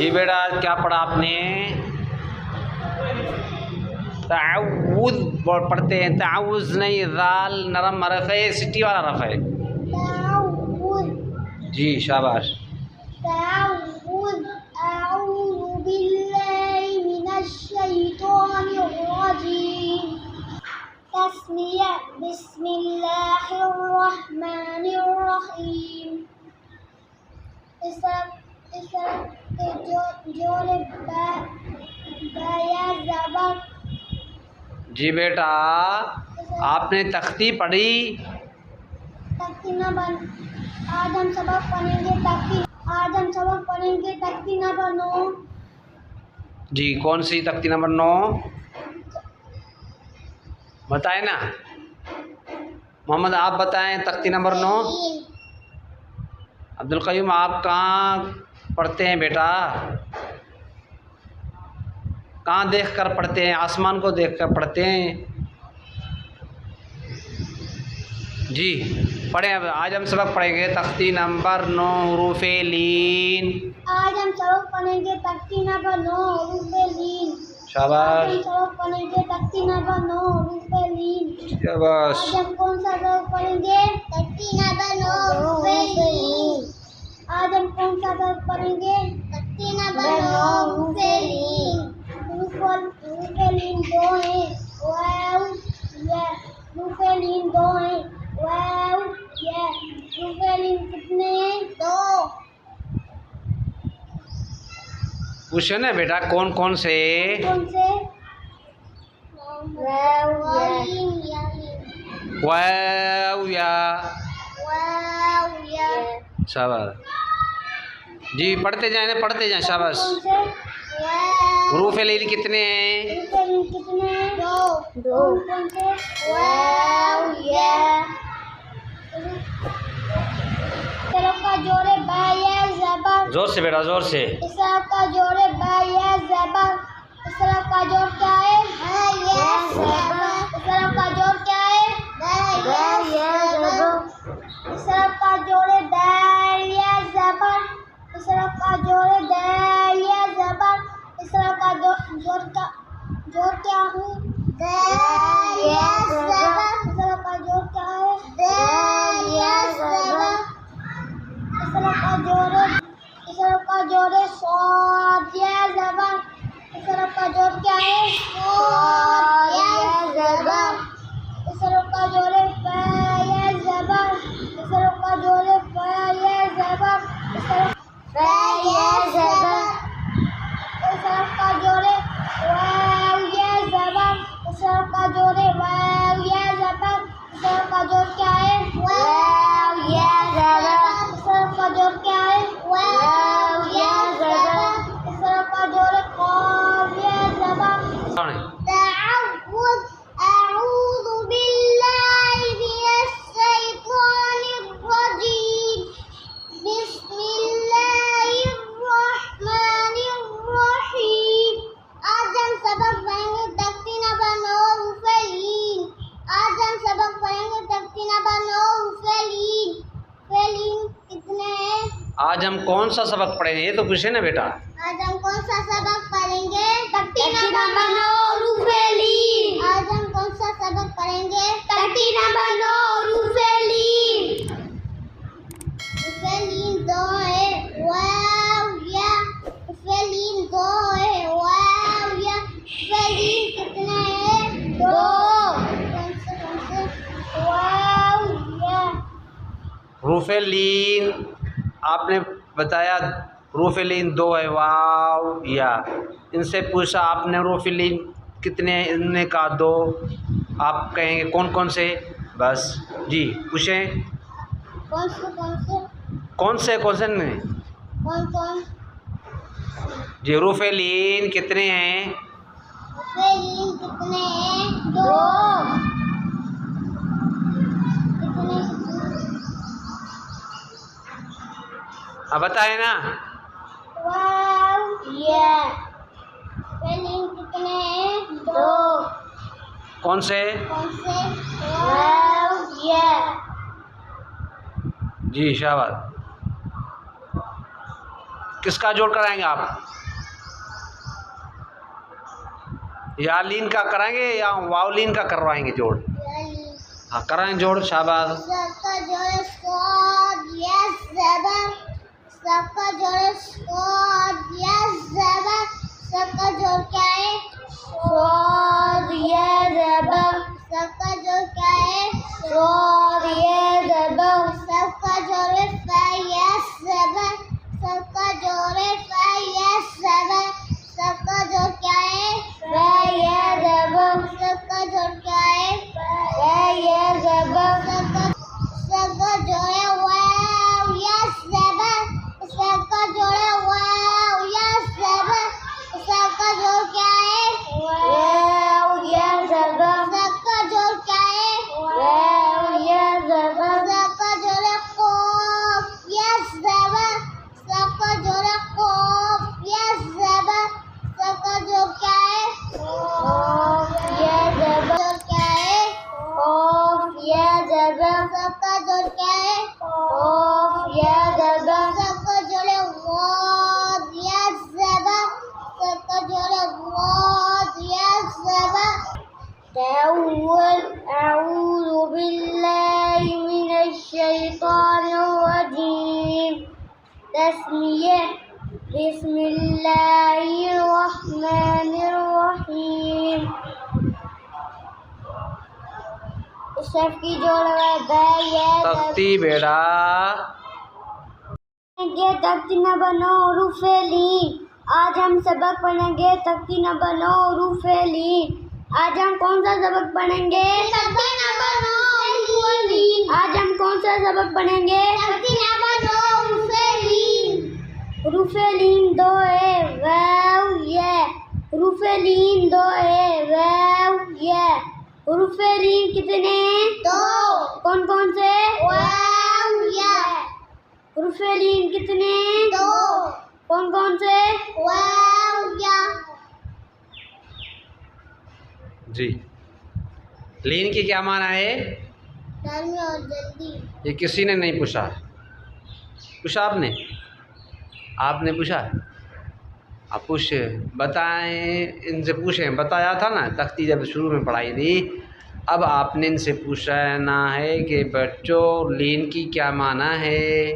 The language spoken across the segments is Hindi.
जी बेटा, क्या पढ़ा आपने? ताउज़ पढ़ते हैं, ताउज़ नहीं, दाल नरम हरफ है, सिटी वाला हरफ है। जी शाबाश। अऊज़ु बिल्लाहि मिनश शैतानिर रजीम। तस्मिया बिस्मिल्लाहिर रहमानिर रहीम। जोरे बाया ज़बर। जी बेटा, आपने तख्ती पढ़ी? तख्ती न बन। आज हम सबक पढ़ेंगे तख्ती। आज हम सबक पढ़ेंगे तख्ती नंबर 9। जी, कौन सी तख्ती नंबर 9? बताए ना मोहम्मद, आप बताएं तख्ती नंबर 9। अब्दुल क़य्यूम, आप कहाँ पढ़ते हैं बेटा? कहाँ देख कर पढ़ते हैं? आसमान को देख कर पढ़ते हैं? जी पढ़ें। अब आज हम सबक पढ़ेंगे तख्ती नंबर 9 हुरूफ़े लीन। आज हम सबक पढ़ेंगे तख्ती नंबर 9 हुरूफ़े लीन। शाबाश। आज हम सबक पढ़ेंगे तख्ती नंबर 9 हुरूफ़े लीन। शाबाश। आज हम कौन सा सबक पढ़ेंगे? तख्ती नंबर 9 हुरूफ़े लीन। आज हम कौन सा सबक पढ़ेंगे? तख्ती नंबर 9 हुरूफ़े लीन। हुरूफ़े लीन 2 हैं। वाव या हुरूफ़े लीन 2 हैं। वाव या हुरूफ़े लीन कितने हैं? 2। पूछे ना बेटा, कौन कौन से? कौन से? वाव या शाबाश। जी पढ़ते जाए ना, पढ़ते जाए। शाबाश। कौन से? हुरूफ़े लीन कितने हैं? हुरूफ़े लीन कितने हैं? 2। कौन से? वाव या इसराफ का जोड़े बा या ज़बर। जोर से बेटा, जोर से। इसराफ का जोड़े बा या ज़बर। इसराफ का जोड़ क्या है? बा या ज़बर। इसराफ का जोड़ क्या है? बा या ज़बर। इसराफ का जोड़े दाल या ज़बर। इसराफ का जोड़े दाल या ज़बर। इसराफ का जोड़ क्या है? दाल या ज़बर। इसराफ का जोड़ क्या है? दाल या ज़बर। इसराफ का जोड़े सौद या ज़बर। इसराफ का जोड़ क्या है? सौद या ज़बर। इसराफ का जोड़े फा या ज़बर। इसराफ का जोड़े फा या ज़बर। फा या ज़बर। इसराफ का जोड़े वाव या ज़बर। इसराफ का जोड़े वाव या ज़बर। इसराफ का जोड़ क्या है? वाव या ज़बर। इसराफ का जोड़ क्या है? वाव या ज़बर। इसराफ का जोड़े क़ाफ या ज़बर। अऊज़ु बिल्लाहि मिनश शैतानिर रजीम। बिस्मिल्लाहिर रहमानिर रहीम। आज हम सबक पढ़ेंगे तख्ती नंबर 9 हुरूफ़े लीन। आज हम सबक पढ़ेंगे तख्ती नंबर 9 हुरूफ़े लीन। हुरूफ़े लीन कितने हैं? आज हम कौन सा सबक पढ़ेंगे, ये तो पूछे ना बेटा। आज हम कौन सा सबक पढ़ेंगे? तख्ती नंबर 9 हुरूफ़े लीन। आज हम कौन सा सबक पढ़ेंगे? तख्ती नंबर 9 हुरूफ़े लीन। हुरूफ़े लीन 2 है। वाव या हुरूफ़े लीन 2 है। वाव या हुरूफ़े लीन कितने हैं? 2। कौन से? वाव या हुरूफ़े लीन आपने बताया, हुरूफ़े लीन 2 है। वाव या। इनसे पूछा आपने हुरूफ़े लीन कितने हैं, इनने कहा 2। आप कहेंगे कौन कौन से? बस जी पूछें। कौन से? कौन से नहीं? कौन? जी हुरूफ़े लीन कितने हैं? हुरूफ़े लीन कितने हैं? 2। कितने? अब बताए ना। वाव या हुरूफ़े लीन कितने हैं? 2। कौन से? वाव या जी शाबाश। किसका जोड़ कराएंगे आप? या लीन का कराएंगे या वावलीन का करवाएंगे जोड़? हाँ कराएं जोड़, शाबाश। सबका जोड़ स्वाद यस ज़बर, सबका जोड़ स्वाद यस ज़बर, सबका जोड़ क्या है? स्वाद यस ज़बर, सबका जोड़ क्या है? स्वाद यस ज़बर, सबका जोड़ फा यस ज़बर, सबका जोड़ फा यस ज़बर, सबका जोड़ क्या है? फा यस ज़बर, सबका जोड़ क्या है? फा यस ज़बर, सबका जोड़ वाव यस ज़बर, सबका जोड़ वाव यस ज़बर, सबका जोड़ क्या है? वाव यस ज़बर, सबका जोड़ क्या है? वाव यस ज़बर, सबका जोड़ क़ाफ यस ज़बर, सबका जोड़ क़ाफ यस ज़बर, सबका जोड़ क्या है? क़ाफ यस ज़बर, क्या है? क़ाफ यस ज़बर, सबका जोड़ क्या है? क़ाफ यस ज़बर, सबका जोड़ वाद यस ज़बर, सबका जोड़ वाद यस ज़बर। तअव्वल अऊज़ु बिल्लाहि मिनश शैतानिर रजीम। तस्मीया बिस्मिल्लाहिर रहमानिर रहीम। शफ की जोड़ है तख्ती बेड़ा। तख्ती न बनो रूफे लीन। आज हम सबक पढ़ेंगे तख्ती न बनो रूफे लीन। आज हम कौन सा सबक पढ़ेंगे? तख्ती न बनो रूफे लीन। आज हम कौन सा सबक पढ़ेंगे? तख्ती न बनो रूफे लीन। रूफे लीन दो है वाव ये। रूफे लीन दो है वाव ये। रूफे लीन कितने? दो। कौन कौन से? वाव ये। रूफे लीन कितने? दो। कौन कौन से? वाव या। जी, लीन की क्या माना है? नरमी और जल्दी। ये किसी ने नहीं पूछा। पूछा आपने? आपने पूछा? आप पूछे बताएं, इनसे पूछें। बताया था ना तख्ती जब शुरू में पढ़ाई थी। अब आपने इनसे पूछना है कि बच्चों लीन की क्या माना है।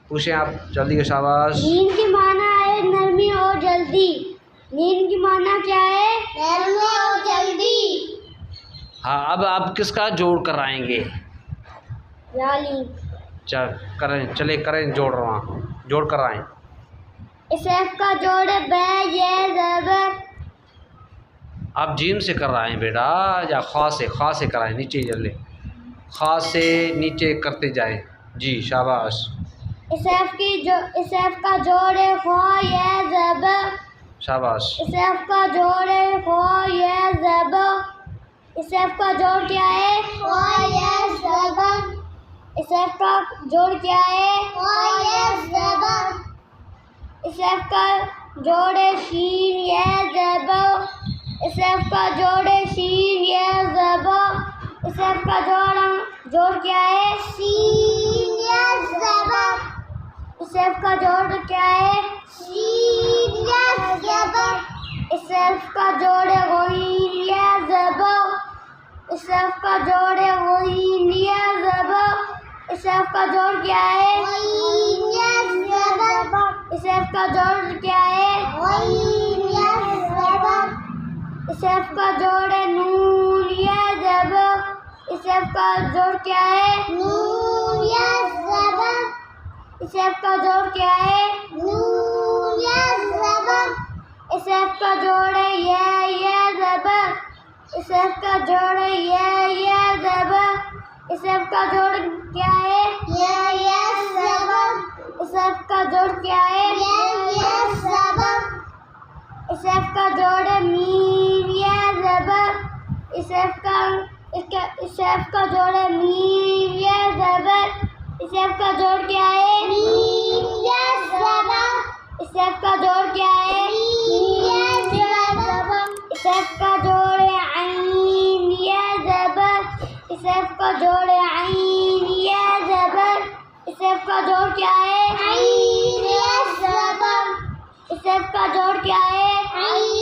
पूछें आप जल्दी, शाबाश। लीन की माना है नरमी और जल्दी। लीन की माना क्या है? नरमी और जल्दी। हाँ, अब आप किसका जोड़ कराएंगे? याली। चले करें जोड़ रहा, जोड़ कराएं। इसेफ का जोड़ है बे ये ज़बर। आप जीम से कर रहे हैं बेटा या खा से कराएं। नीचे जल्दी खा से नीचे करते जाएं। जी शाबाश। इसेफ का जोड़ है खा ये ज़बर। शाबाश। इसेफ का जोड़ है खा ये ज़बर। इसेफ का जोड़ क्या है? खा ये ज़बर। इसेफ का जोड़ क्या है? खा ये ज़बर। इसेफ का जोड़ है शीन ये ज़बर। इसेफ का जोड़ है शीन ये ज़बर। इसेफ का जोड़ क्या है? शीन ये ज़बर। इसेफ का जोड़ क्या है? शीन ये ज़बर। इसेफ का जोड़ है गहीन ये ज़बर। इसेफ का जोड़ है गहीन ये ज़बर। इसेफ का जोड़ क्या है? गहीन ये ज़बर। इसेफ का जोड़ क्या है? गहीन ये ज़बर। इसेफ का जोड़ है नून ये ज़बर। इसेफ का जोड़ क्या है? नून ये ज़बर। इसेफ का जोड़ क्या है? नून ये ज़बर। इसेफ का जोड़ है ये ज़बर। इसेफ का जोड़ है ये ज़बर। इसेफ का जोड़ क्या है? ये ज़बर। इसेफ का जोड़ क्या है? ये ज़बर। इसेफ का जोड़ है मीम ये ज़बर। इसेफ का जोड़ है मीम ये ज़बर। इसेफ का जोड़ क्या है? मीम ये ज़बर। इसेफ का जोड़ क्या है? मीम ये ज़बर। इसेफ का जोड़ है आइन ये ज़बर। इसेफ का जोड़ है आइन ये ज़बर। इसेफ का जोड़ क्या है? आइन ये ज़बर। का जोड़ क्या है?